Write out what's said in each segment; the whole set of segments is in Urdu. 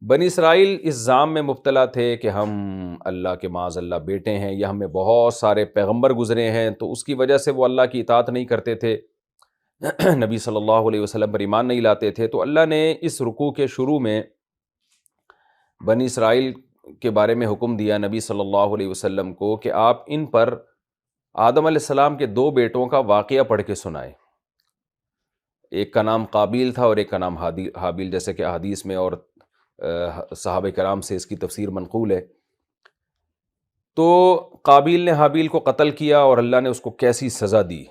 بنی اسرائیل اس ظام میں مبتلا تھے کہ ہم اللہ کے معاذ اللہ بیٹے ہیں، یا ہمیں بہت سارے پیغمبر گزرے ہیں، تو اس کی وجہ سے وہ اللہ کی اطاعت نہیں کرتے تھے، نبی صلی اللہ علیہ وسلم پر ایمان نہیں لاتے تھے۔ تو اللہ نے اس رکوع کے شروع میں بنی اسرائیل کے بارے میں حکم دیا نبی صلی اللہ علیہ وسلم کو کہ آپ ان پر آدم علیہ السلام کے دو بیٹوں کا واقعہ پڑھ کے سنائیں۔ ایک کا نام قابیل تھا اور ایک کا نام حابیل، جیسے کہ احادیث میں اور صحابہ کرام سے اس کی تفسیر منقول ہے۔ تو قابیل نے حابیل کو قتل کیا اور اللہ نے اس کو کیسی سزا دی،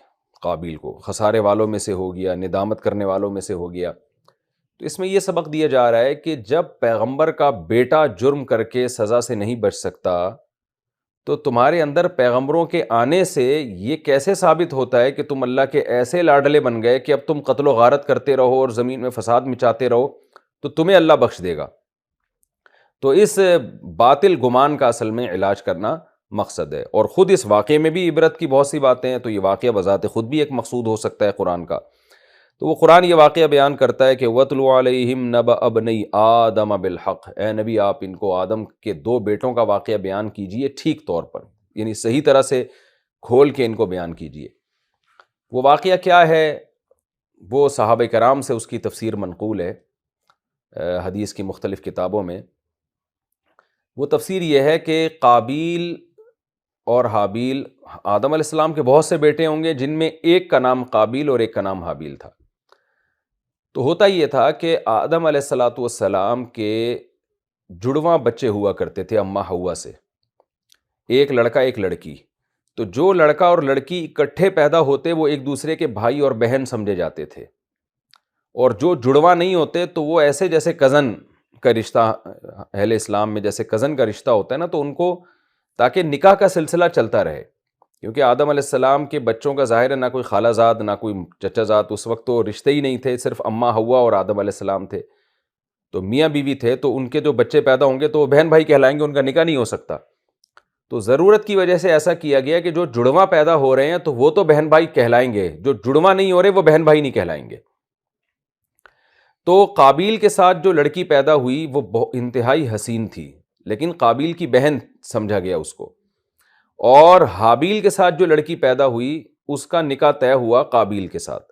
قابیل کو خسارے والوں میں سے ہو گیا، ندامت کرنے والوں میں سے ہو گیا۔ تو اس میں یہ سبق دیا جا رہا ہے کہ جب پیغمبر کا بیٹا جرم کر کے سزا سے نہیں بچ سکتا، تو تمہارے اندر پیغمبروں کے آنے سے یہ کیسے ثابت ہوتا ہے کہ تم اللہ کے ایسے لاڈلے بن گئے کہ اب تم قتل و غارت کرتے رہو اور زمین میں فساد مچاتے رہو تو تمہیں اللہ بخش دے گا؟ تو اس باطل گمان کا اصل میں علاج کرنا مقصد ہے، اور خود اس واقعے میں بھی عبرت کی بہت سی باتیں ہیں۔ تو یہ واقعہ بذات خود بھی ایک مقصود ہو سکتا ہے قرآن کا۔ تو وہ قرآن یہ واقعہ بیان کرتا ہے کہ وَاتْلُ عَلَيْهِمْ نَبَأَ ابْنَيْ آدَمَ بِالْحَقِّ، اے نبی آپ ان کو آدم کے دو بیٹوں کا واقعہ بیان کیجئے ٹھیک طور پر، یعنی صحیح طرح سے کھول کے ان کو بیان کیجئے۔ وہ واقعہ کیا ہے؟ وہ صحابہ کرام سے اس کی تفسیر منقول ہے حدیث کی مختلف کتابوں میں۔ وہ تفسیر یہ ہے کہ قابیل اور حابیل، آدم علیہ السلام کے بہت سے بیٹے ہوں گے جن میں ایک کا نام قابیل اور ایک کا نام حابیل تھا۔ تو ہوتا یہ تھا کہ آدم علیہ السلام کے جڑواں بچے ہوا کرتے تھے اماں حوا سے، ایک لڑکا ایک لڑکی۔ تو جو لڑکا اور لڑکی اکٹھے پیدا ہوتے وہ ایک دوسرے کے بھائی اور بہن سمجھے جاتے تھے، اور جو جڑواں نہیں ہوتے تو وہ ایسے جیسے کزن کا رشتہ، اہل اسلام میں جیسے کزن کا رشتہ ہوتا ہے نا، تو ان کو تاکہ نکاح کا سلسلہ چلتا رہے، کیونکہ آدم علیہ السلام کے بچوں کا ظاہر ہے نہ کوئی خالہ زاد نہ کوئی چچا زاد، اس وقت تو رشتے ہی نہیں تھے، صرف اماں حوا اور آدم علیہ السلام تھے، تو میاں بیوی تھے، تو ان کے جو بچے پیدا ہوں گے تو وہ بہن بھائی کہلائیں گے، ان کا نکاح نہیں ہو سکتا۔ تو ضرورت کی وجہ سے ایسا کیا گیا کہ جو جڑواں پیدا ہو رہے ہیں تو وہ تو بہن بھائی کہلائیں گے، جو جڑواں نہیں ہو رہے وہ بہن بھائی نہیں کہلائیں گے۔ تو قابیل کے ساتھ جو لڑکی پیدا ہوئی وہ انتہائی حسین تھی، لیکن قابیل کی بہن سمجھا گیا اس کو، اور حابیل کے ساتھ جو لڑکی پیدا ہوئی اس کا نکاح طے ہوا قابیل کے ساتھ،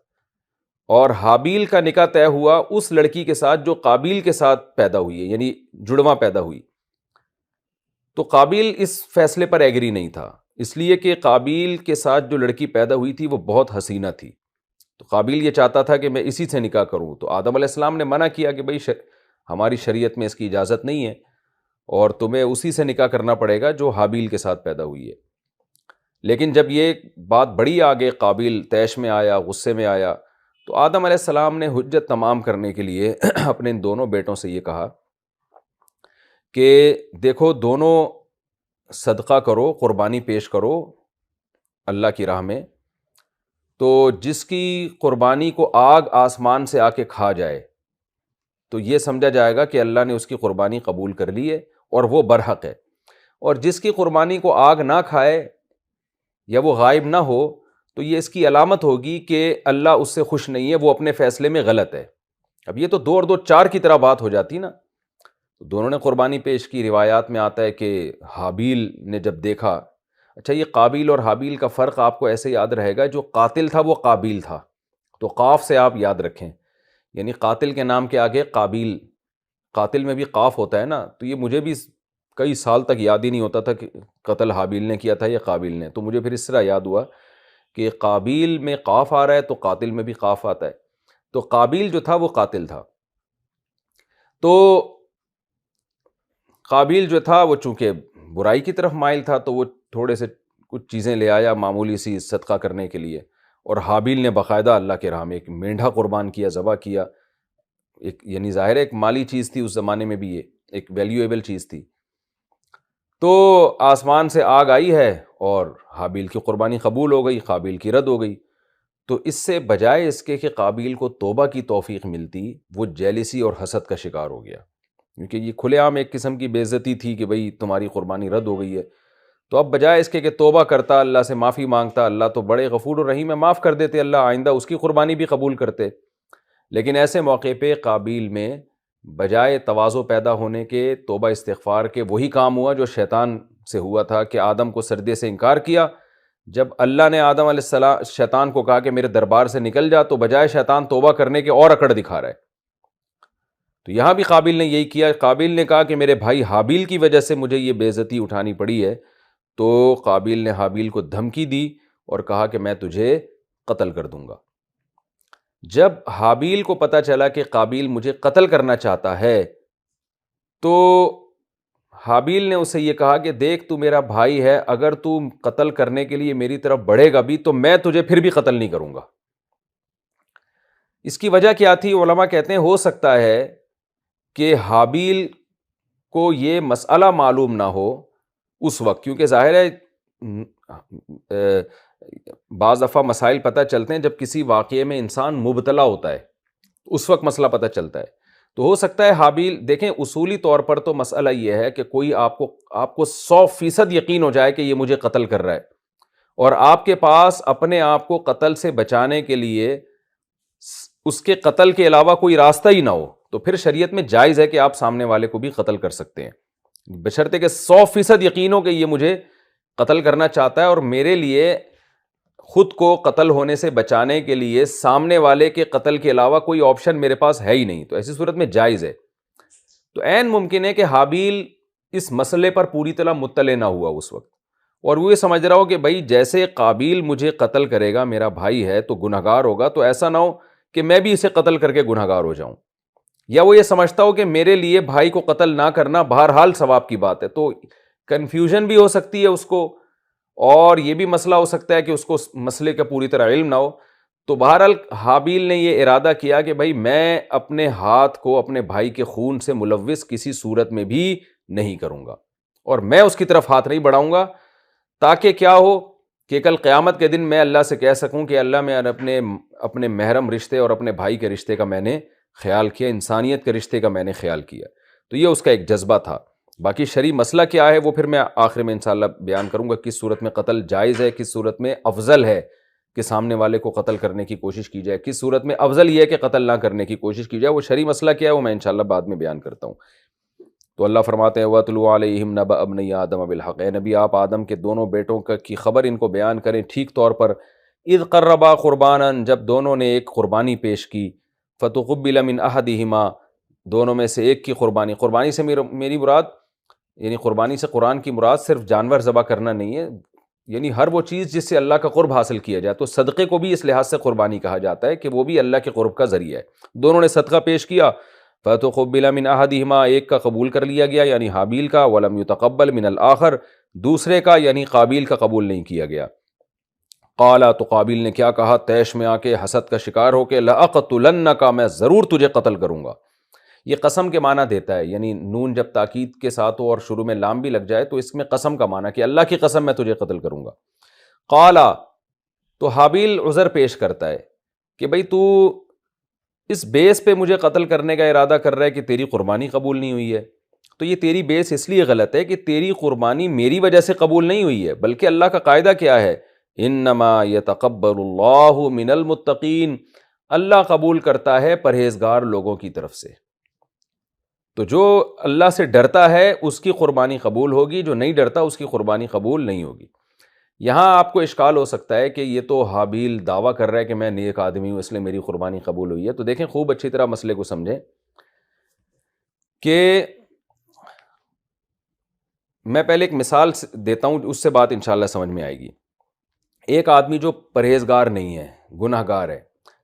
اور حابیل کا نکاح طے ہوا اس لڑکی کے ساتھ جو قابیل کے ساتھ پیدا ہوئی ہے، یعنی جڑواں پیدا ہوئی۔ تو قابیل اس فیصلے پر ایگری نہیں تھا، اس لیے کہ قابیل کے ساتھ جو لڑکی پیدا ہوئی تھی وہ بہت حسینہ تھی، تو قابیل یہ چاہتا تھا کہ میں اسی سے نکاح کروں۔ تو آدم علیہ السلام نے منع کیا کہ بھئی ہماری شریعت میں اس کی اجازت نہیں ہے، اور تمہیں اسی سے نکاح کرنا پڑے گا جو حابیل کے ساتھ پیدا ہوئی ہے۔ لیکن جب یہ بات بڑی آگے قابیل طیش میں آیا، غصے میں آیا، تو آدم علیہ السلام نے حجت تمام کرنے کے لیے اپنے ان دونوں بیٹوں سے یہ کہا کہ دیکھو دونوں صدقہ کرو، قربانی پیش کرو اللہ کی راہ میں، تو جس کی قربانی کو آگ آسمان سے آ کے کھا جائے تو یہ سمجھا جائے گا کہ اللہ نے اس کی قربانی قبول کر لی ہے اور وہ برحق ہے، اور جس کی قربانی کو آگ نہ کھائے یا وہ غائب نہ ہو تو یہ اس کی علامت ہوگی کہ اللہ اس سے خوش نہیں ہے، وہ اپنے فیصلے میں غلط ہے۔ اب یہ تو دو اور دو چار کی طرح بات ہو جاتی نا۔ تو دونوں نے قربانی پیش کی۔ روایات میں آتا ہے کہ حابیل نے جب دیکھا، اچھا یہ قابیل اور حابیل کا فرق آپ کو ایسے یاد رہے گا، جو قاتل تھا وہ قابیل تھا، تو قاف سے آپ یاد رکھیں، یعنی قاتل کے نام کے آگے قابیل، قاتل میں بھی قاف ہوتا ہے نا، تو یہ مجھے بھی کئی سال تک یاد ہی نہیں ہوتا تھا کہ قتل حابیل نے کیا تھا یا قابیل نے، تو مجھے پھر اس طرح یاد ہوا کہ قابیل میں قاف آ رہا ہے تو قاتل میں بھی قاف آتا ہے، تو قابیل جو تھا وہ قاتل تھا۔ تو قابیل جو تھا وہ چونکہ برائی کی طرف مائل تھا تو وہ تھوڑے سے کچھ چیزیں لے آیا معمولی سی صدقہ کرنے کے لیے، اور حابیل نے باقاعدہ اللہ کے راہ میں ایک مینڈھا قربان کیا، ذبح کیا، ایک یعنی ظاہر ہے ایک مالی چیز تھی اس زمانے میں بھی، یہ ایک ویلیویبل چیز تھی۔ تو آسمان سے آگ آئی ہے اور حابیل کی قربانی قبول ہو گئی، قابیل کی رد ہو گئی۔ تو اس سے بجائے اس کے کہ قابیل کو توبہ کی توفیق ملتی، وہ جیلسی اور حسد کا شکار ہو گیا، کیونکہ یہ کھلے عام ایک قسم کی بے عزتی تھی کہ بھئی تمہاری قربانی رد ہو گئی ہے۔ تو اب بجائے اس کے کہ توبہ کرتا، اللہ سے معافی مانگتا، اللہ تو بڑے غفور الرحیم ہے، معاف کر دیتے، اللہ آئندہ اس کی قربانی بھی قبول کرتے، لیکن ایسے موقع پہ قابیل میں بجائے تواضع پیدا ہونے کے، توبہ استغفار کے، وہی کام ہوا جو شیطان سے ہوا تھا کہ آدم کو سجدے سے انکار کیا۔ جب اللہ نے آدم علیہ السلام شیطان کو کہا کہ میرے دربار سے نکل جا، تو بجائے شیطان توبہ کرنے کے اور اکڑ دکھا رہا ہے۔ تو یہاں بھی قابیل نے یہی کیا۔ قابیل نے کہا کہ میرے بھائی حابیل کی وجہ سے مجھے یہ بے عزتی اٹھانی پڑی ہے، تو قابیل نے حابیل کو دھمکی دی اور کہا کہ میں تجھے قتل کر دوں گا۔ جب حابیل کو پتہ چلا کہ قابیل مجھے قتل کرنا چاہتا ہے، تو حابیل نے اسے یہ کہا کہ دیکھ تو میرا بھائی ہے، اگر تو قتل کرنے کے لیے میری طرف بڑھے گا بھی تو میں تجھے پھر بھی قتل نہیں کروں گا۔ اس کی وجہ کیا تھی؟ علماء کہتے ہیں ہو سکتا ہے کہ حابیل کو یہ مسئلہ معلوم نہ ہو اس وقت، کیونکہ ظاہر ہے بعض دفعہ مسائل پتہ چلتے ہیں جب کسی واقعے میں انسان مبتلا ہوتا ہے، اس وقت مسئلہ پتہ چلتا ہے۔ تو ہو سکتا ہے حابیل، دیکھیں اصولی طور پر تو مسئلہ یہ ہے کہ کوئی آپ کو 100% یقین ہو جائے کہ یہ مجھے قتل کر رہا ہے، اور آپ کے پاس اپنے آپ کو قتل سے بچانے کے لیے اس کے قتل کے علاوہ کوئی راستہ ہی نہ ہو، تو پھر شریعت میں جائز ہے کہ آپ سامنے والے کو بھی قتل کر سکتے ہیں، بشرطے کہ 100% یقین ہو کہ یہ مجھے قتل کرنا چاہتا ہے، اور میرے لیے خود کو قتل ہونے سے بچانے کے لیے سامنے والے کے قتل کے علاوہ کوئی آپشن میرے پاس ہے ہی نہیں، تو ایسی صورت میں جائز ہے۔ تو عین ممکن ہے کہ حابیل اس مسئلے پر پوری طرح مطلع نہ ہوا اس وقت، اور وہ یہ سمجھ رہا ہو کہ بھائی جیسے قابیل مجھے قتل کرے گا، میرا بھائی ہے تو گنہگار ہوگا، تو ایسا نہ ہو کہ میں بھی اسے قتل کر کے گنہگار ہو جاؤں، یا وہ یہ سمجھتا ہو کہ میرے لیے بھائی کو قتل نہ کرنا بہرحال ثواب کی بات ہے، تو کنفیوژن بھی ہو سکتی ہے اس کو، اور یہ بھی مسئلہ ہو سکتا ہے کہ اس کو مسئلے کا پوری طرح علم نہ ہو۔ تو بہرحال حابیل نے یہ ارادہ کیا کہ بھائی میں اپنے ہاتھ کو اپنے بھائی کے خون سے ملوث کسی صورت میں بھی نہیں کروں گا، اور میں اس کی طرف ہاتھ نہیں بڑھاؤں گا، تاکہ کیا ہو کہ کل قیامت کے دن میں اللہ سے کہہ سکوں کہ اللہ میں اپنے محرم رشتے اور اپنے بھائی کے رشتے کا میں نے خیال کیا، انسانیت کے رشتے کا میں نے خیال کیا۔ تو یہ اس کا ایک جذبہ تھا۔ باقی شرعی مسئلہ کیا ہے وہ پھر میں آخر میں انشاءاللہ بیان کروں گا، کس صورت میں قتل جائز ہے، کس صورت میں افضل ہے کہ سامنے والے کو قتل کرنے کی کوشش کی جائے، کس صورت میں افضل یہ ہے کہ قتل نہ کرنے کی کوشش کی جائے۔ وہ شرعی مسئلہ کیا ہے وہ میں انشاءاللہ بعد میں بیان کرتا ہوں۔ تو اللہ فرماتے ہیں وَاتْلُ عَلَيْهِمْ نَبَأَ ابْنَيْ آدَمَ بِالْحَقِّ، اے نبی آپ آدم کے دونوں بیٹوں کی خبر ان کو بیان کریں ٹھیک طور پر۔ اِذْ قَرَّبَا قُرْبَانًا، جب دونوں نے ایک قربانی پیش کی، فَتُقُبِّلَ مِنْ أَحَدِهِمَا، دونوں میں سے ایک کی قربانی سے میری مراد یعنی قربانی سے قرآن کی مراد صرف جانور ذبح کرنا نہیں ہے، یعنی ہر وہ چیز جس سے اللہ کا قرب حاصل کیا جائے، تو صدقے کو بھی اس لحاظ سے قربانی کہا جاتا ہے کہ وہ بھی اللہ کے قرب کا ذریعہ ہے۔ دونوں نے صدقہ پیش کیا، فَتُقُبِّلَ مِنْ أَحَدِهِمَا، ایک کا قبول کر لیا گیا یعنی حابیل کا، وَلَمْ يُتَقَبَّلْ مِنَ الْآخَرِ، دوسرے کا یعنی قابیل کا قبول نہیں کیا گیا۔ قَالَ، تو قابیل نے کیا کہا طیش میں آ کے، حسد کا شکار ہو کے، لَأَقْتُلَنَّكَ، میں ضرور تجھے قتل کروں گا۔ یہ قسم کے معنی دیتا ہے، یعنی نون جب تاکید کے ساتھ ہو اور شروع میں لام بھی لگ جائے تو اس میں قسم کا معنی کہ اللہ کی قسم میں تجھے قتل کروں گا۔ قال، تو حابیل عذر پیش کرتا ہے کہ بھئی تو اس بیس پہ مجھے قتل کرنے کا ارادہ کر رہا ہے کہ تیری قربانی قبول نہیں ہوئی ہے، تو یہ تیری بیس اس لیے غلط ہے کہ تیری قربانی میری وجہ سے قبول نہیں ہوئی ہے، بلکہ اللہ کا قاعدہ کیا ہے، انما یتقبل اللہ من المتقین، اللہ قبول کرتا ہے پرہیزگار لوگوں کی طرف سے۔ تو جو اللہ سے ڈرتا ہے اس کی قربانی قبول ہوگی، جو نہیں ڈرتا اس کی قربانی قبول نہیں ہوگی۔ یہاں آپ کو اشکال ہو سکتا ہے کہ یہ تو حابیل دعویٰ کر رہا ہے کہ میں نیک آدمی ہوں اس لیے میری قربانی قبول ہوئی ہے، تو دیکھیں خوب اچھی طرح مسئلے کو سمجھیں کہ میں پہلے ایک مثال دیتا ہوں، اس سے بات انشاءاللہ سمجھ میں آئے گی۔ ایک آدمی جو پرہیزگار نہیں ہے، گناہ گار ہے،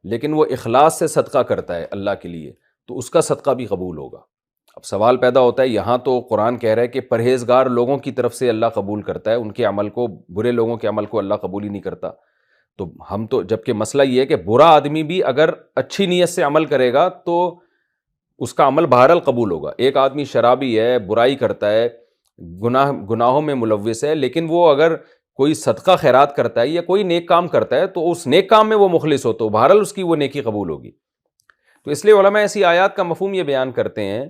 لیکن وہ اخلاص سے صدقہ کرتا ہے اللہ کے لیے، تو اس کا صدقہ بھی قبول ہوگا۔ اب سوال پیدا ہوتا ہے، یہاں تو قرآن کہہ رہا ہے کہ پرہیزگار لوگوں کی طرف سے اللہ قبول کرتا ہے ان کے عمل کو، برے لوگوں کے عمل کو اللہ قبول ہی نہیں کرتا۔ تو ہم تو جبکہ مسئلہ یہ ہے کہ برا آدمی بھی اگر اچھی نیت سے عمل کرے گا تو اس کا عمل بہرحال قبول ہوگا۔ ایک آدمی شرابی ہے، برائی کرتا ہے، گناہوں میں ملوث ہے، لیکن وہ اگر کوئی صدقہ خیرات کرتا ہے یا کوئی نیک کام کرتا ہے تو اس نیک کام میں وہ مخلص ہو تو بہرحال اس کی وہ نیکی قبول ہوگی۔ تو اس لیے علماء ایسی آیات کا مفہوم یہ بیان کرتے ہیں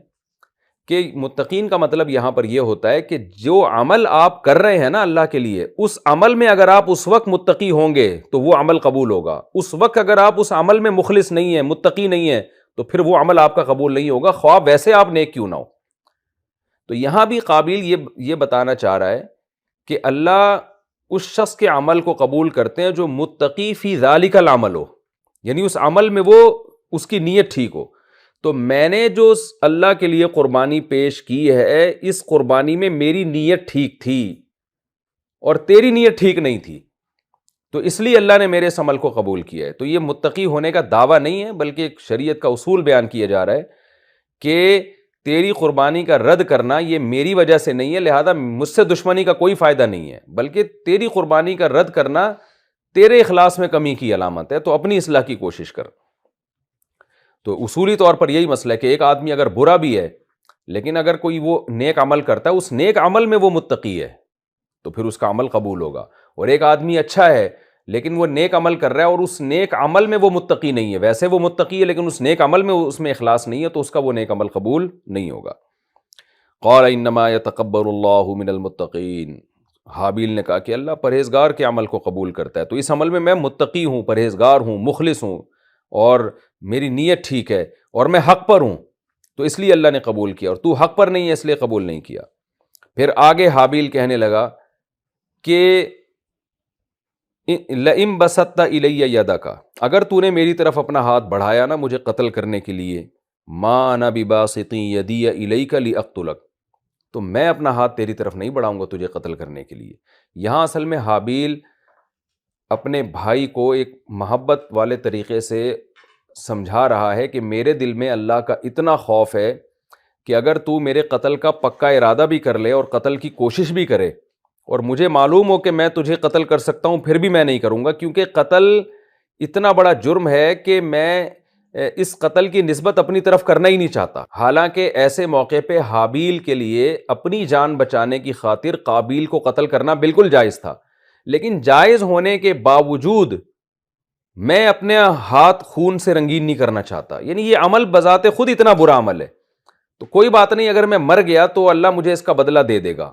کہ متقین کا مطلب یہاں پر یہ ہوتا ہے کہ جو عمل آپ کر رہے ہیں نا اللہ کے لیے، اس عمل میں اگر آپ اس وقت متقی ہوں گے تو وہ عمل قبول ہوگا، اس وقت اگر آپ اس عمل میں مخلص نہیں ہیں، متقی نہیں ہیں، تو پھر وہ عمل آپ کا قبول نہیں ہوگا، خواہ ویسے آپ نیک کیوں نہ ہو۔ تو یہاں بھی قابیل یہ بتانا چاہ رہا ہے کہ اللہ اس شخص کے عمل کو قبول کرتے ہیں جو متقی فی ذالک العمل ہو، یعنی اس عمل میں وہ اس کی نیت ٹھیک ہو۔ تو میں نے جو اللہ کے لیے قربانی پیش کی ہے، اس قربانی میں میری نیت ٹھیک تھی اور تیری نیت ٹھیک نہیں تھی، تو اس لیے اللہ نے میرے اس عمل کو قبول کیا ہے۔ تو یہ متقی ہونے کا دعویٰ نہیں ہے، بلکہ ایک شریعت کا اصول بیان کیا جا رہا ہے کہ تیری قربانی کا رد کرنا یہ میری وجہ سے نہیں ہے، لہذا مجھ سے دشمنی کا کوئی فائدہ نہیں ہے، بلکہ تیری قربانی کا رد کرنا تیرے اخلاص میں کمی کی علامت ہے، تو اپنی اصلاح کی کوشش کر۔ تو اصولی طور پر یہی مسئلہ ہے کہ ایک آدمی اگر برا بھی ہے لیکن اگر کوئی وہ نیک عمل کرتا ہے، اس نیک عمل میں وہ متقی ہے تو پھر اس کا عمل قبول ہوگا، اور ایک آدمی اچھا ہے لیکن وہ نیک عمل کر رہا ہے اور اس نیک عمل میں وہ متقی نہیں ہے، ویسے وہ متقی ہے لیکن اس نیک عمل میں اس میں اخلاص نہیں ہے، تو اس کا وہ نیک عمل قبول نہیں ہوگا۔ قال انما يتقبل اللہ من المتقین، حابیل نے کہا کہ اللہ پرہیزگار کے عمل کو قبول کرتا ہے، تو اس عمل میں متقی ہوں، پرہیزگار ہوں، مخلص ہوں، اور میری نیت ٹھیک ہے اور میں حق پر ہوں، تو اس لیے اللہ نے قبول کیا، اور تو حق پر نہیں ہے اس لیے قبول نہیں کیا۔ پھر آگے حابیل کہنے لگا کہ لئن بسطت الی یدک، اگر تو نے میری طرف اپنا ہاتھ بڑھایا نا مجھے قتل کرنے کے لیے، ما انا بباسط یدی الیک لاقتلک، تو میں اپنا ہاتھ تیری طرف نہیں بڑھاؤں گا تجھے قتل کرنے کے لیے۔ یہاں اصل میں حابیل اپنے بھائی کو ایک محبت والے طریقے سے سمجھا رہا ہے کہ میرے دل میں اللہ کا اتنا خوف ہے کہ اگر تو میرے قتل کا پکا ارادہ بھی کر لے اور قتل کی کوشش بھی کرے، اور مجھے معلوم ہو کہ میں تجھے قتل کر سکتا ہوں، پھر بھی میں نہیں کروں گا، کیونکہ قتل اتنا بڑا جرم ہے کہ میں اس قتل کی نسبت اپنی طرف کرنا ہی نہیں چاہتا۔ حالانکہ ایسے موقع پہ حابیل کے لیے اپنی جان بچانے کی خاطر قابیل کو قتل کرنا بالکل جائز تھا، لیکن جائز ہونے کے باوجود میں اپنے ہاتھ خون سے رنگین نہیں کرنا چاہتا، یعنی یہ عمل بذات خود اتنا برا عمل ہے، تو کوئی بات نہیں، اگر میں مر گیا تو اللہ مجھے اس کا بدلہ دے دے گا،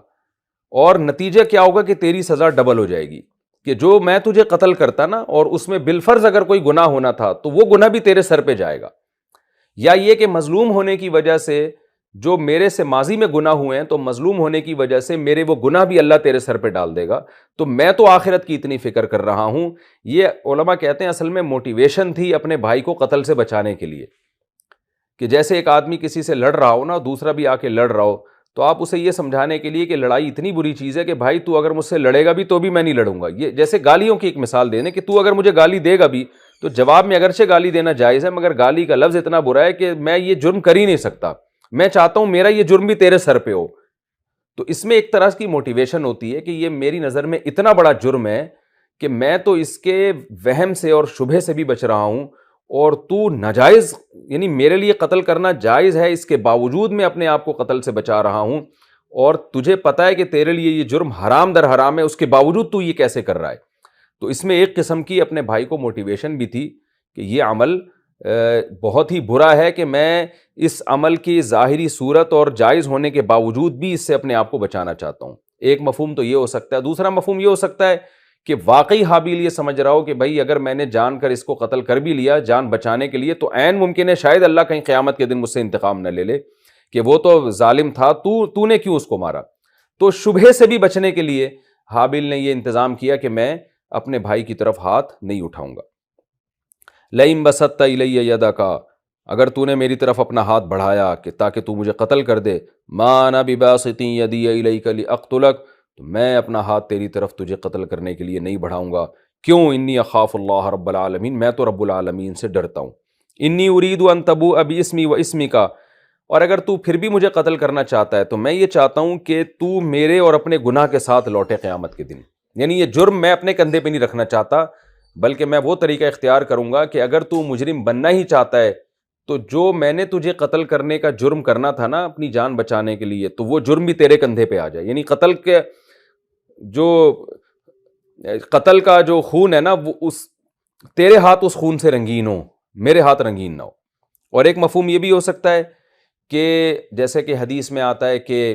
اور نتیجہ کیا ہوگا کہ تیری سزا ڈبل ہو جائے گی، کہ جو میں تجھے قتل کرتا نا اور اس میں بالفرض اگر کوئی گناہ ہونا تھا تو وہ گناہ بھی تیرے سر پہ جائے گا، یا یہ کہ مظلوم ہونے کی وجہ سے جو میرے سے ماضی میں گناہ ہوئے ہیں تو مظلوم ہونے کی وجہ سے میرے وہ گناہ بھی اللہ تیرے سر پہ ڈال دے گا، تو میں تو آخرت کی اتنی فکر کر رہا ہوں۔ یہ علماء کہتے ہیں اصل میں موٹیویشن تھی اپنے بھائی کو قتل سے بچانے کے لیے، کہ جیسے ایک آدمی کسی سے لڑ رہا ہو نا، دوسرا بھی آ کے لڑ رہا ہو، تو آپ اسے یہ سمجھانے کے لیے کہ لڑائی اتنی بری چیز ہے کہ بھائی تو اگر مجھ سے لڑے گا بھی تو بھی میں نہیں لڑوں گا، یہ جیسے گالیوں کی ایک مثال دینے کہ تو اگر مجھے گالی دے گا بھی تو جواب میں اگرچہ گالی دینا جائز ہے، مگر گالی کا لفظ اتنا برا ہے کہ میں یہ جرم کر ہی نہیں سکتا، میں چاہتا ہوں میرا یہ جرم بھی تیرے سر پہ ہو۔ تو اس میں ایک طرح کی موٹیویشن ہوتی ہے کہ یہ میری نظر میں اتنا بڑا جرم ہے کہ میں تو اس کے وہم سے اور شبہ سے بھی بچ رہا ہوں، اور تو ناجائز، یعنی میرے لیے قتل کرنا جائز ہے، اس کے باوجود میں اپنے آپ کو قتل سے بچا رہا ہوں، اور تجھے پتہ ہے کہ تیرے لیے یہ جرم حرام در حرام ہے، اس کے باوجود تو یہ کیسے کر رہا ہے۔ تو اس میں ایک قسم کی اپنے بھائی کو موٹیویشن بھی تھی کہ یہ عمل بہت ہی برا ہے کہ میں اس عمل کی ظاہری صورت اور جائز ہونے کے باوجود بھی اس سے اپنے آپ کو بچانا چاہتا ہوں۔ ایک مفہوم تو یہ ہو سکتا ہے، دوسرا مفہوم یہ ہو سکتا ہے کہ واقعی حابیل یہ سمجھ رہا ہو کہ بھائی اگر میں نے جان کر اس کو قتل کر بھی لیا جان بچانے کے لیے تو عین ممکن ہے شاید اللہ کہیں قیامت کے دن مجھ سے انتقام نہ لے لے کہ وہ تو ظالم تھا، تو نے کیوں اس کو مارا۔ تو شبہ سے بھی بچنے کے لیے حابیل نے یہ انتظام کیا کہ میں اپنے بھائی کی طرف ہاتھ نہیں اٹھاؤں گا۔ لئن بسطت الی یدک، اگر تو نے میری طرف اپنا ہاتھ بڑھایا کہ تاکہ تو مجھے قتل کر دے، ما انا بباسط یدی الیک لاقتلک، تو میں اپنا ہاتھ تیری طرف تجھے قتل کرنے کے لیے نہیں بڑھاؤں گا۔ کیوں؟ انی اخاف اللہ رب العالمین، میں تو رب العالمین سے ڈرتا ہوں۔ انی ارید ان تبوء باسمی و اسمک، اور اگر تو پھر بھی مجھے قتل کرنا چاہتا ہے تو میں یہ چاہتا ہوں کہ تو میرے اور اپنے گناہ کے ساتھ لوٹے قیامت کے دن، یعنی یہ جرم میں اپنے کندھے پہ نہیں رکھنا چاہتا، بلکہ میں وہ طریقہ اختیار کروں گا کہ اگر تو مجرم بننا ہی چاہتا ہے تو جو میں نے تجھے قتل کرنے کا جرم کرنا تھا نا اپنی جان بچانے کے لیے، تو وہ جرم بھی تیرے کندھے پہ آ جائے، یعنی قتل کا جو خون ہے نا وہ تیرے ہاتھ اس خون سے رنگین ہو، میرے ہاتھ رنگین نہ ہو۔ اور ایک مفہوم یہ بھی ہو سکتا ہے کہ جیسے کہ حدیث میں آتا ہے کہ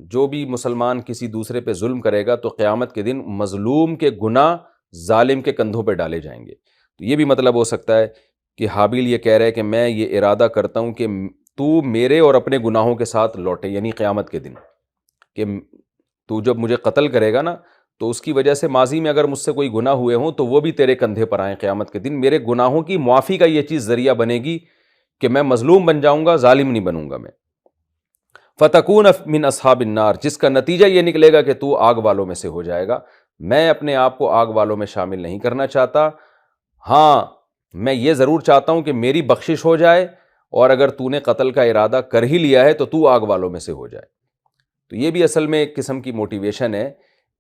جو بھی مسلمان کسی دوسرے پہ ظلم کرے گا تو قیامت کے دن مظلوم کے گناہ ظالم کے کندھوں پہ ڈالے جائیں گے، تو یہ بھی مطلب ہو سکتا ہے کہ حابیل یہ کہہ رہا ہے کہ میں یہ ارادہ کرتا ہوں کہ تو میرے اور اپنے گناہوں کے ساتھ لوٹے، یعنی قیامت کے دن، کہ تو جب مجھے قتل کرے گا نا تو اس کی وجہ سے ماضی میں اگر مجھ سے کوئی گناہ ہوئے ہوں تو وہ بھی تیرے کندھے پر آئیں قیامت کے دن، میرے گناہوں کی معافی کا یہ چیز ذریعہ بنے گی کہ میں مظلوم بن جاؤں گا، ظالم نہیں بنوں گا میں۔ فتکون من اصحاب النار، جس کا نتیجہ یہ نکلے گا کہ تو آگ والوں میں سے ہو جائے گا۔ میں اپنے آپ کو آگ والوں میں شامل نہیں کرنا چاہتا، ہاں میں یہ ضرور چاہتا ہوں کہ میری بخشش ہو جائے، اور اگر تو نے قتل کا ارادہ کر ہی لیا ہے تو تو آگ والوں میں سے ہو جائے۔ تو یہ بھی اصل میں ایک قسم کی موٹیویشن ہے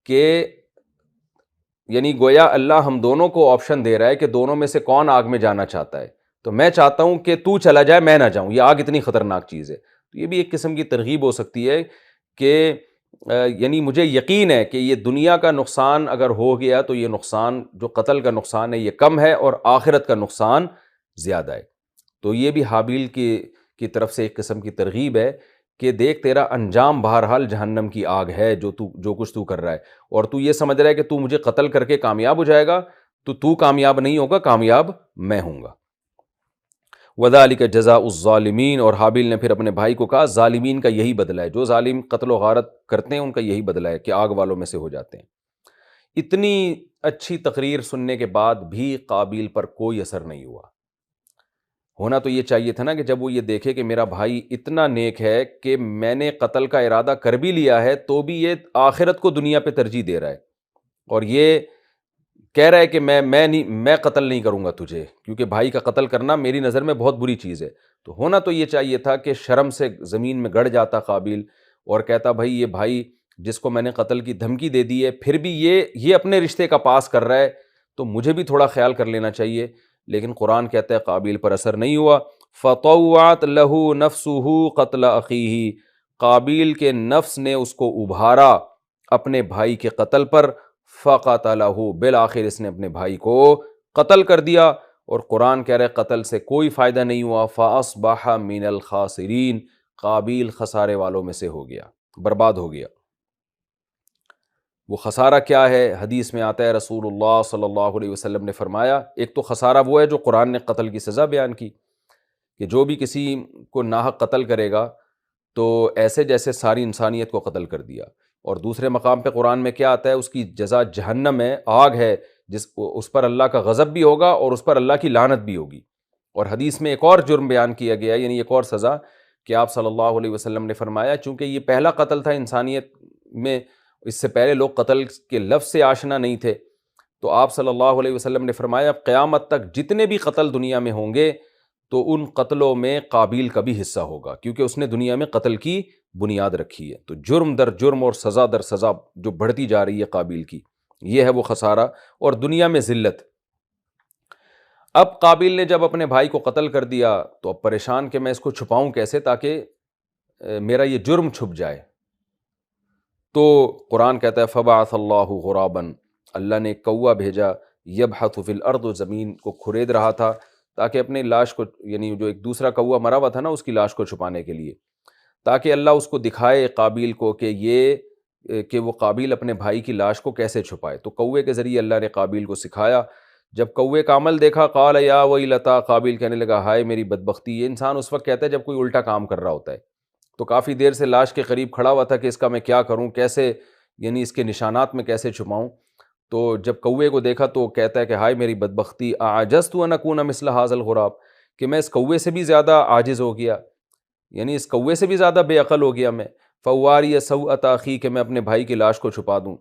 کہ یعنی گویا اللہ ہم دونوں کو آپشن دے رہا ہے کہ دونوں میں سے کون آگ میں جانا چاہتا ہے، تو میں چاہتا ہوں کہ تو چلا جائے میں نہ جاؤں، یہ آگ اتنی خطرناک چیز ہے۔ تو یہ بھی ایک قسم کی ترغیب ہو سکتی ہے کہ یعنی مجھے یقین ہے کہ یہ دنیا کا نقصان اگر ہو گیا تو یہ نقصان جو قتل کا نقصان ہے یہ کم ہے، اور آخرت کا نقصان زیادہ ہے۔ تو یہ بھی حابیل کی طرف سے ایک قسم کی ترغیب ہے کہ دیکھ تیرا انجام بہرحال جہنم کی آگ ہے، جو کچھ تو کر رہا ہے، اور تو یہ سمجھ رہا ہے کہ تو مجھے قتل کر کے کامیاب ہو جائے گا، تو کامیاب نہیں ہوگا، کامیاب میں ہوں گا۔ وَذَلِكَ جَزَاءُ الظَّالِمِينَ، اور حابیل نے پھر اپنے بھائی کو کہا ظالمین کا یہی بدلہ ہے، جو ظالم قتل و غارت کرتے ہیں ان کا یہی بدلہ ہے کہ آگ والوں میں سے ہو جاتے ہیں۔ اتنی اچھی تقریر سننے کے بعد بھی قابیل پر کوئی اثر نہیں ہوا۔ ہونا تو یہ چاہیے تھا نا کہ جب وہ یہ دیکھے کہ میرا بھائی اتنا نیک ہے کہ میں نے قتل کا ارادہ کر بھی لیا ہے تو بھی یہ آخرت کو دنیا پہ ترجیح دے رہا ہے، اور یہ کہہ رہا ہے کہ میں قتل نہیں کروں گا تجھے، کیونکہ بھائی کا قتل کرنا میری نظر میں بہت بری چیز ہے۔ تو ہونا تو یہ چاہیے تھا کہ شرم سے زمین میں گڑ جاتا قابیل اور کہتا بھائی یہ بھائی جس کو میں نے قتل کی دھمکی دے دی ہے پھر بھی یہ اپنے رشتے کا پاس کر رہا ہے، تو مجھے بھی تھوڑا خیال کر لینا چاہیے۔ لیکن قرآن کہتا ہے قابیل پر اثر نہیں ہوا۔ فطوعت لہ نفسہ قتل اخیہ، قابیل کے نفس نے اس کو ابھارا اپنے بھائی کے قتل پر، فقتلہ، بالآخر اس نے اپنے بھائی کو قتل کر دیا، اور قرآن کہہ رہے قتل سے کوئی فائدہ نہیں ہوا۔ فاصبح من الخاسرین، قابیل خسارے والوں میں سے ہو گیا، برباد ہو گیا۔ وہ خسارہ کیا ہے؟ حدیث میں آتا ہے رسول اللہ صلی اللہ علیہ وسلم نے فرمایا ایک تو خسارہ وہ ہے جو قرآن نے قتل کی سزا بیان کی کہ جو بھی کسی کو ناحق قتل کرے گا تو ایسے جیسے ساری انسانیت کو قتل کر دیا، اور دوسرے مقام پہ قرآن میں کیا آتا ہے؟ اس کی جزا جہنم ہے، آگ ہے، اس پر اللہ کا غضب بھی ہوگا اور اس پر اللہ کی لعنت بھی ہوگی۔ اور حدیث میں ایک اور جرم بیان کیا گیا، یعنی ایک اور سزا، کہ آپ صلی اللہ علیہ وسلم نے فرمایا چونکہ یہ پہلا قتل تھا انسانیت میں، اس سے پہلے لوگ قتل کے لفظ سے آشنا نہیں تھے، تو آپ صلی اللہ علیہ وسلم نے فرمایا قیامت تک جتنے بھی قتل دنیا میں ہوں گے تو ان قتلوں میں قابیل کا بھی حصہ ہوگا، کیونکہ اس نے دنیا میں قتل کی بنیاد رکھی ہے۔ تو جرم در جرم اور سزا در سزا جو بڑھتی جا رہی ہے قابیل کی، یہ ہے وہ خسارہ، اور دنیا میں ذلت۔ اب قابیل نے جب اپنے بھائی کو قتل کر دیا تو اب پریشان کہ میں اس کو چھپاؤں کیسے تاکہ میرا یہ جرم چھپ جائے۔ تو قرآن کہتا ہے فبعث اللہ غراباً، اللہ نے ایک کوا بھیجا، یبحث فی الارض، زمین کو کھرید رہا تھا تاکہ اپنے لاش کو، یعنی جو ایک دوسرا کوا مرا ہوا تھا نا اس کی لاش کو چھپانے کے لیے، تاکہ اللہ اس کو دکھائے قابیل کو کہ وہ قابیل اپنے بھائی کی لاش کو کیسے چھپائے۔ تو کوے کے ذریعے اللہ نے قابیل کو سکھایا۔ جب کوے کا عمل دیکھا قال یا ویلتا، قابیل کہنے لگا ہائے میری بدبختی۔ یہ انسان اس وقت کہتا ہے جب کوئی الٹا کام کر رہا ہوتا ہے، تو کافی دیر سے لاش کے قریب کھڑا ہوا تھا کہ اس کا میں کیا کروں، کیسے یعنی اس کے نشانات میں کیسے چھپاؤں۔ تو جب کوے کو دیکھا تو کہتا ہے کہ ہائے میری بدبختی، اعجزت ان اکون مثل ھذا الغراب، کہ میں اس کوے سے بھی زیادہ عاجز ہو گیا، یعنی اس کوے سے بھی زیادہ بے عقل ہو گیا میں۔ فواری سوءۃ اخی، کہ میں اپنے بھائی کی لاش کو چھپا دوں،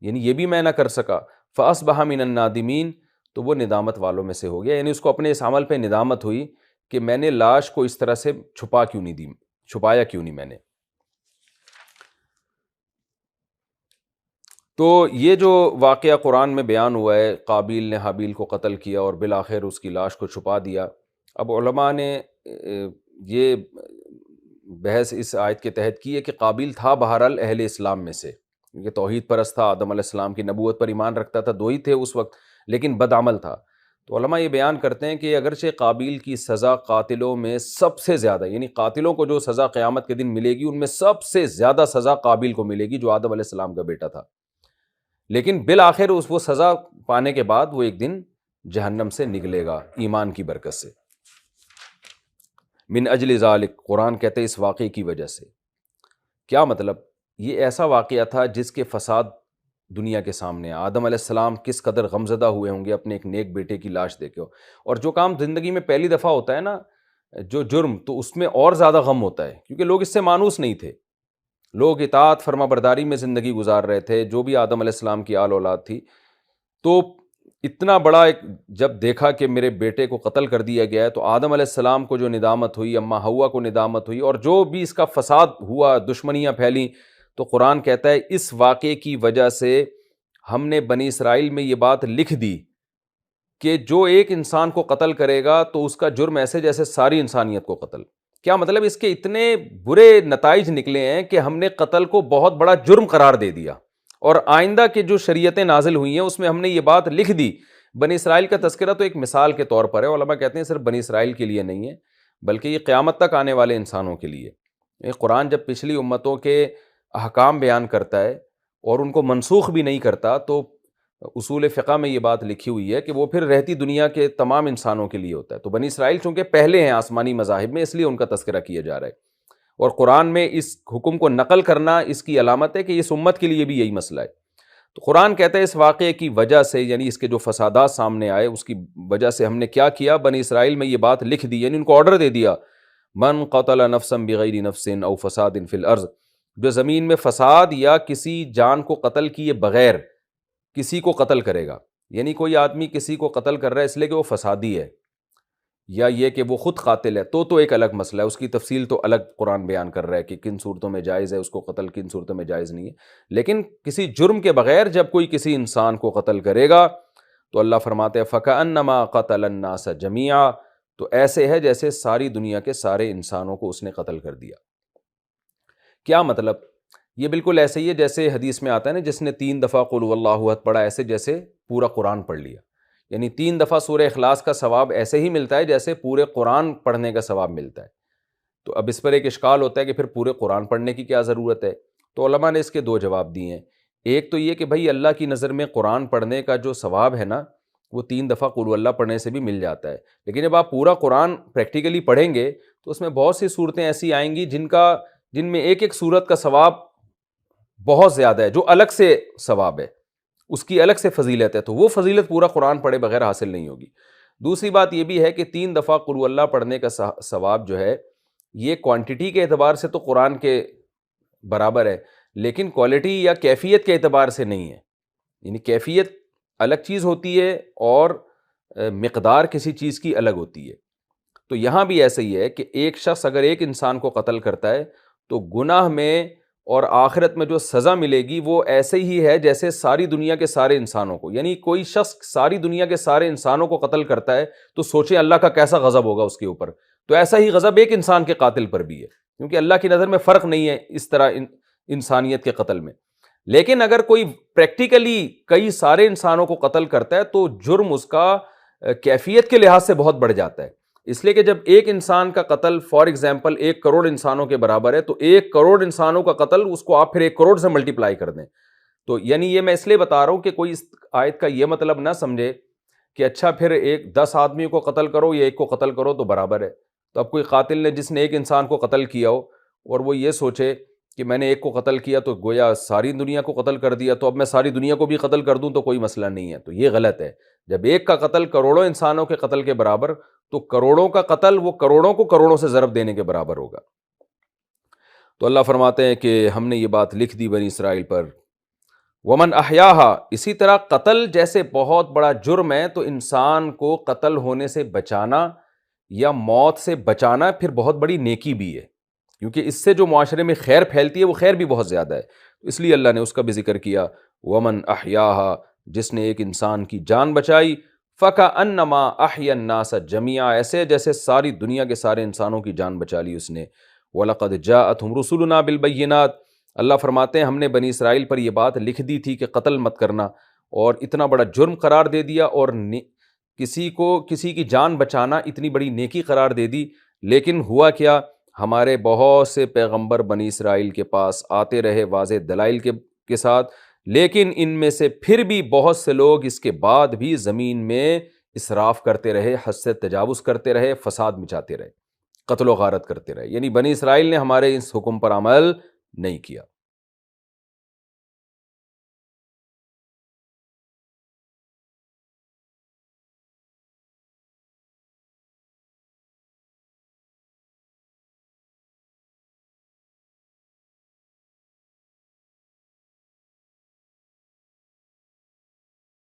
یعنی یہ بھی میں نہ کر سکا۔ فاصبح من النادمین، تو وہ ندامت والوں میں سے ہو گیا، یعنی اس کو اپنے اس عمل پہ ندامت ہوئی کہ میں نے لاش کو اس طرح سے چھپایا کیوں نہیں میں نے۔ تو یہ جو واقعہ قرآن میں بیان ہوا ہے، قابیل نے حابیل کو قتل کیا اور بالآخر اس کی لاش کو چھپا دیا۔ اب علماء نے یہ بحث اس آیت کے تحت کی ہے کہ قابیل تھا بہرحال اہل اسلام میں سے، کیونکہ توحید پرست تھا، آدم علیہ السلام کی نبوت پر ایمان رکھتا تھا، دو ہی تھے اس وقت، لیکن بدعمل تھا۔ تو علماء یہ بیان کرتے ہیں کہ اگرچہ قابیل کی سزا قاتلوں میں سب سے زیادہ، یعنی قاتلوں کو جو سزا قیامت کے دن ملے گی ان میں سب سے زیادہ سزا قابیل کو ملے گی جو آدم علیہ السلام کا بیٹا تھا، لیکن بالآخر وہ سزا پانے کے بعد وہ ایک دن جہنم سے نکلے گا ایمان کی برکت سے۔ من اجل ذالک، قرآن کہتے ہیں اس واقعے کی وجہ سے۔ کیا مطلب؟ یہ ایسا واقعہ تھا جس کے فساد دنیا کے سامنے آدم علیہ السلام کس قدر غمزدہ ہوئے ہوں گے اپنے ایک نیک بیٹے کی لاش دیکھو، اور جو کام زندگی میں پہلی دفعہ ہوتا ہے نا، جو جرم، تو اس میں اور زیادہ غم ہوتا ہے، کیونکہ لوگ اس سے مانوس نہیں تھے، لوگ اطاعت فرما برداری میں زندگی گزار رہے تھے، جو بھی آدم علیہ السلام کی آل اولاد تھی۔ تو اتنا بڑا ایک جب دیکھا کہ میرے بیٹے کو قتل کر دیا گیا ہے، تو آدم علیہ السلام کو جو ندامت ہوئی، اماں حوا کو ندامت ہوئی، اور جو بھی اس کا فساد ہوا، دشمنیاں پھیلیں، تو قرآن کہتا ہے اس واقعے کی وجہ سے ہم نے بنی اسرائیل میں یہ بات لکھ دی کہ جو ایک انسان کو قتل کرے گا تو اس کا جرم ایسے جیسے ساری انسانیت کو قتل۔ کیا مطلب؟ اس کے اتنے برے نتائج نکلے ہیں کہ ہم نے قتل کو بہت بڑا جرم قرار دے دیا، اور آئندہ کے جو شریعتیں نازل ہوئی ہیں اس میں ہم نے یہ بات لکھ دی۔ بنی اسرائیل کا تذکرہ تو ایک مثال کے طور پر ہے، علماء کہتے ہیں صرف بنی اسرائیل کے لیے نہیں ہے بلکہ یہ قیامت تک آنے والے انسانوں کے لیے۔ یہ قرآن جب پچھلی امتوں کے احکام بیان کرتا ہے اور ان کو منسوخ بھی نہیں کرتا، تو اصول فقہ میں یہ بات لکھی ہوئی ہے کہ وہ پھر رہتی دنیا کے تمام انسانوں کے لیے ہوتا ہے۔ تو بنی اسرائیل چونکہ پہلے ہیں آسمانی مذاہب میں، اس لیے ان کا تذکرہ کیا جا رہا ہے، اور قرآن میں اس حکم کو نقل کرنا اس کی علامت ہے کہ اس امت کے لیے بھی یہی مسئلہ ہے۔ تو قرآن کہتا ہے اس واقعے کی وجہ سے، یعنی اس کے جو فسادات سامنے آئے اس کی وجہ سے ہم نے کیا کیا، بنی اسرائیل میں یہ بات لکھ دی، یعنی ان کو آرڈر دے دیا، من قتل نفسا بغیر نفس او فساد فی الارض، جو زمین میں فساد یا کسی جان کو قتل کیے بغیر کسی کو قتل کرے گا، یعنی کوئی آدمی کسی کو قتل کر رہا ہے اس لیے کہ وہ فسادی ہے، یا یہ کہ وہ خود قاتل ہے، تو ایک الگ مسئلہ ہے، اس کی تفصیل تو الگ قرآن بیان کر رہا ہے کہ کن صورتوں میں جائز ہے اس کو قتل، کن صورتوں میں جائز نہیں ہے۔ لیکن کسی جرم کے بغیر جب کوئی کسی انسان کو قتل کرے گا تو اللہ فرماتے ہیں فَكَأَنَّمَا قَتَلَ النَّاسَ جَمِيعًا، تو ایسے ہے جیسے ساری دنیا کے سارے انسانوں کو اس نے قتل کر دیا۔ کیا مطلب؟ یہ بالکل ایسے ہی ہے جیسے حدیث میں آتا ہے نا، جس نے 3 دفعہ قل هو اللہ احد پڑھا، ایسے جیسے پورا قرآن پڑھ لیا، یعنی 3 دفعہ سورہ اخلاص کا ثواب ایسے ہی ملتا ہے جیسے پورے قرآن پڑھنے کا ثواب ملتا ہے۔ تو اب اس پر ایک اشکال ہوتا ہے کہ پھر پورے قرآن پڑھنے کی کیا ضرورت ہے؟ تو علماء نے اس کے 2 جواب دیے ہیں۔ ایک تو یہ کہ بھائی اللہ کی نظر میں قرآن پڑھنے کا جو ثواب ہے نا، وہ 3 دفعہ قل اللہ پڑھنے سے بھی مل جاتا ہے، لیکن جب آپ پورا قرآن پریکٹیکلی پڑھیں گے تو اس میں بہت سی صورتیں ایسی آئیں گی جن میں ایک ایک صورت کا ثواب بہت زیادہ ہے، جو الگ سے ثواب ہے، اس کی الگ سے فضیلت ہے، تو وہ فضیلت پورا قرآن پڑھے بغیر حاصل نہیں ہوگی۔ دوسری بات یہ بھی ہے کہ 3 دفعہ قل اللہ پڑھنے کا ثواب جو ہے، یہ کوانٹٹی کے اعتبار سے تو قرآن کے برابر ہے، لیکن کوالٹی یا کیفیت کے اعتبار سے نہیں ہے، یعنی کیفیت الگ چیز ہوتی ہے اور مقدار کسی چیز کی الگ ہوتی ہے۔ تو یہاں بھی ایسا ہی ہے کہ ایک شخص اگر ایک انسان کو قتل کرتا ہے تو گناہ میں اور آخرت میں جو سزا ملے گی وہ ایسے ہی ہے جیسے ساری دنیا کے سارے انسانوں کو، یعنی کوئی شخص ساری دنیا کے سارے انسانوں کو قتل کرتا ہے تو سوچیں اللہ کا کیسا غضب ہوگا اس کے اوپر، تو ایسا ہی غضب ایک انسان کے قاتل پر بھی ہے، کیونکہ اللہ کی نظر میں فرق نہیں ہے اس طرح انسانیت کے قتل میں۔ لیکن اگر کوئی پریکٹیکلی کئی سارے انسانوں کو قتل کرتا ہے تو جرم اس کا کیفیت کے لحاظ سے بہت بڑھ جاتا ہے، اس لیے کہ جب ایک انسان کا قتل فار ایگزامپل 1 کروڑ انسانوں کے برابر ہے، تو 1 کروڑ انسانوں کا قتل اس کو آپ پھر 1 کروڑ سے ملٹیپلائی کر دیں۔ تو یعنی یہ میں اس لیے بتا رہا ہوں کہ کوئی اس آیت کا یہ مطلب نہ سمجھے کہ اچھا پھر 10 آدمیوں کو قتل کرو یا 1 کو قتل کرو تو برابر ہے۔ تو اب کوئی قاتل نے جس نے 1 انسان کو قتل کیا ہو اور وہ یہ سوچے کہ میں نے 1 کو قتل کیا تو گویا ساری دنیا کو قتل کر دیا، تو اب میں ساری دنیا کو بھی قتل کر دوں تو کوئی مسئلہ نہیں ہے، تو یہ غلط ہے۔ جب 1 کا قتل کروڑوں انسانوں کے قتل کے برابر، تو کروڑوں کا قتل وہ کروڑوں کو کروڑوں سے ضرب دینے کے برابر ہوگا۔ تو اللہ فرماتے ہیں کہ ہم نے یہ بات لکھ دی بنی اسرائیل پر۔ ومن احیاہا، اسی طرح قتل جیسے بہت بڑا جرم ہے تو انسان کو قتل ہونے سے بچانا یا موت سے بچانا پھر بہت بڑی نیکی بھی ہے، کیونکہ اس سے جو معاشرے میں خیر پھیلتی ہے وہ خیر بھی بہت زیادہ ہے، اس لیے اللہ نے اس کا بھی ذکر کیا۔ ومن احیاہا، جس نے ایک انسان کی جان بچائی، فَكَأَنَّمَا أَحْيَا النَّاسَ جَمِيعًا، ایسے جیسے ساری دنیا کے سارے انسانوں کی جان بچا لی اس نے۔ وَلَقَدْ جَاءَتْهُمْ رُسُلُنَا بِالْبَيِّنَاتِ، اللہ فرماتے ہیں ہم نے بنی اسرائیل پر یہ بات لکھ دی تھی کہ قتل مت کرنا، اور اتنا بڑا جرم قرار دے دیا، اور کسی کی جان بچانا اتنی بڑی نیکی قرار دے دی۔ لیکن ہوا کیا، ہمارے بہت سے پیغمبر بنی اسرائیل کے پاس آتے رہے واضح دلائل کے ساتھ، لیکن ان میں سے پھر بھی بہت سے لوگ اس کے بعد بھی زمین میں اسراف کرتے رہے، حد سے تجاوز کرتے رہے، فساد مچاتے رہے، قتل و غارت کرتے رہے، یعنی بنی اسرائیل نے ہمارے اس حکم پر عمل نہیں کیا۔